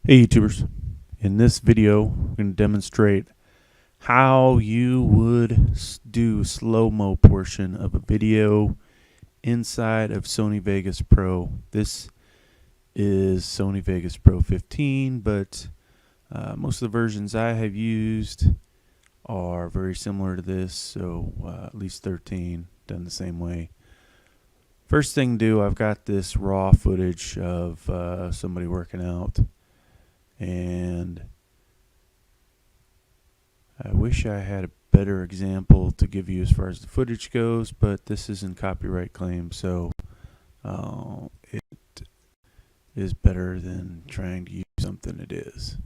Hey YouTubers, in this video I'm going to demonstrate how you would do slow-mo portion of a video inside of Sony Vegas Pro. This is Sony Vegas Pro 15, but most of the versions I have used are very similar to this, so at least 13 done the same way. First thing to do, I've got this raw footage of somebody working out. And I wish I had a better example to give you as far as the footage goes, but this isn't copyright claim, so it is better than trying to use something it is.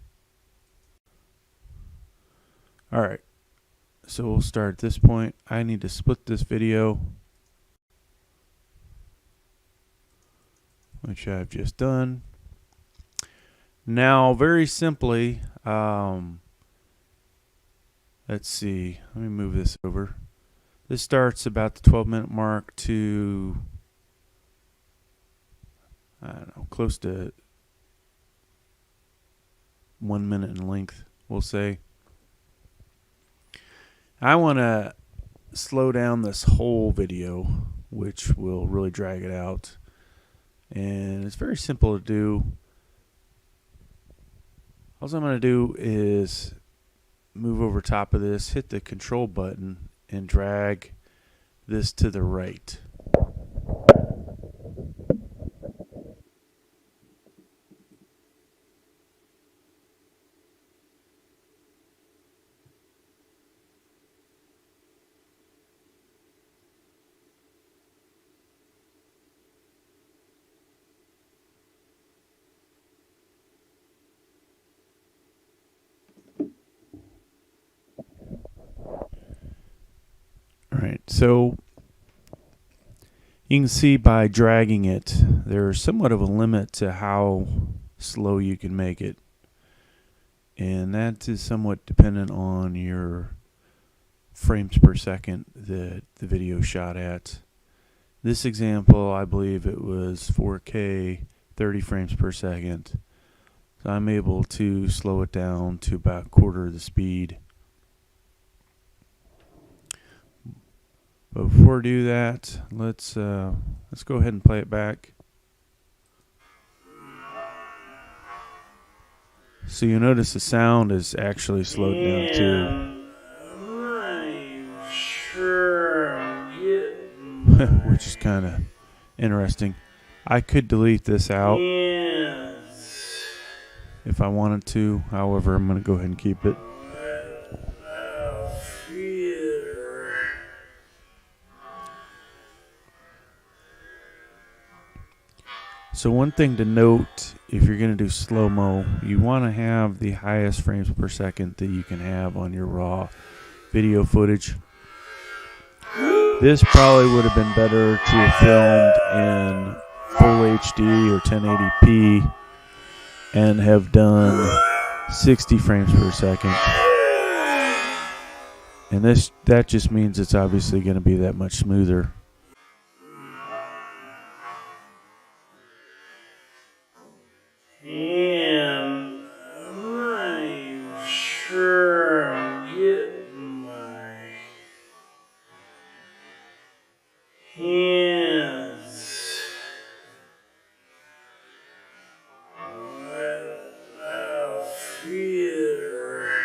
Alright, so we'll start at this point. I need to split this video, which I've just done. Now, very simply, let's see, let me move this over. This starts about the 12-minute mark to, I don't know, close to 1 minute in length, we'll say. I want to slow down this whole video, which will really drag it out. And it's very simple to do. All I'm going to do is move over top of this, hit the control button, and drag this to the right. Alright, so you can see by dragging it, there's somewhat of a limit to how slow you can make it. And that is somewhat dependent on your frames per second that the video shot at. This example, I believe it was 4K, 30 frames per second. So I'm able to slow it down to about a quarter of the speed. But before we do that, let's go ahead and play it back. So you notice the sound is actually slowed down too, which is kind of interesting. I could delete this out if I wanted to. However, I'm going to go ahead and keep it. So one thing to note, if you're going to do slow-mo, you want to have the highest frames per second that you can have on your raw video footage. This probably would have been better to have filmed in full HD or 1080p and have done 60 frames per second. And that just means it's obviously going to be that much smoother. And I'm sure I'm getting my hands off here.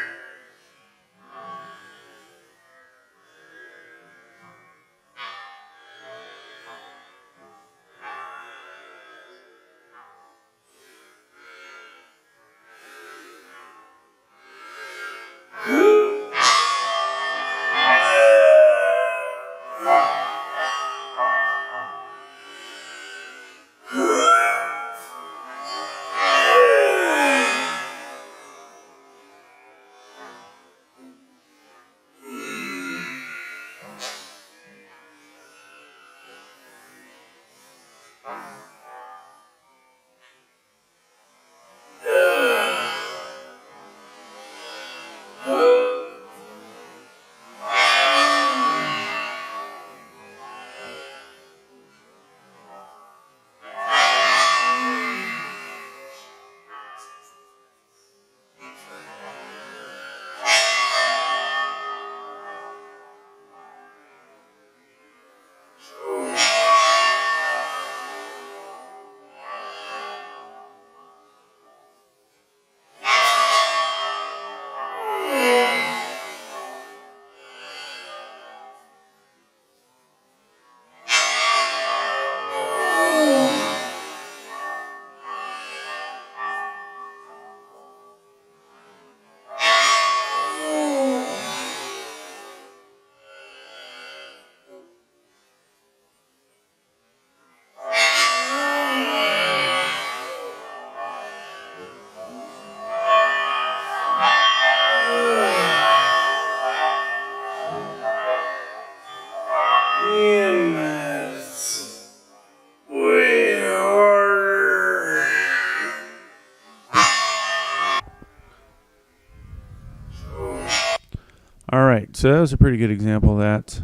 All right, so that was a pretty good example of that.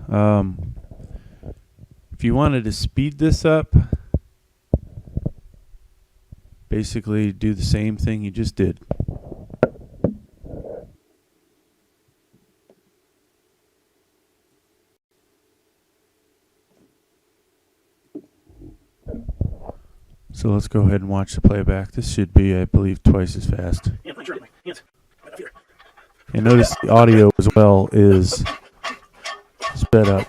If you wanted to speed this up, basically do the same thing you just did. So let's go ahead and watch the playback. This should be, I believe, twice as fast. And notice the audio as well is sped up.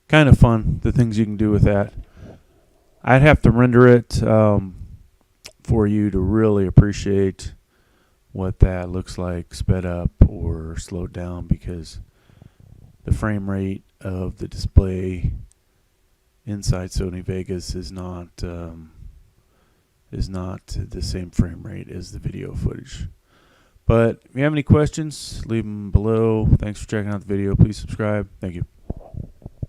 Kind of fun, the things you can do with that. I'd have to render it for you to really appreciate what that looks like sped up or slowed down, because the frame rate of the display inside Sony Vegas is not the same frame rate as the video footage. But if you have any questions, leave them below. Thanks for checking out the video. Please subscribe. Thank you.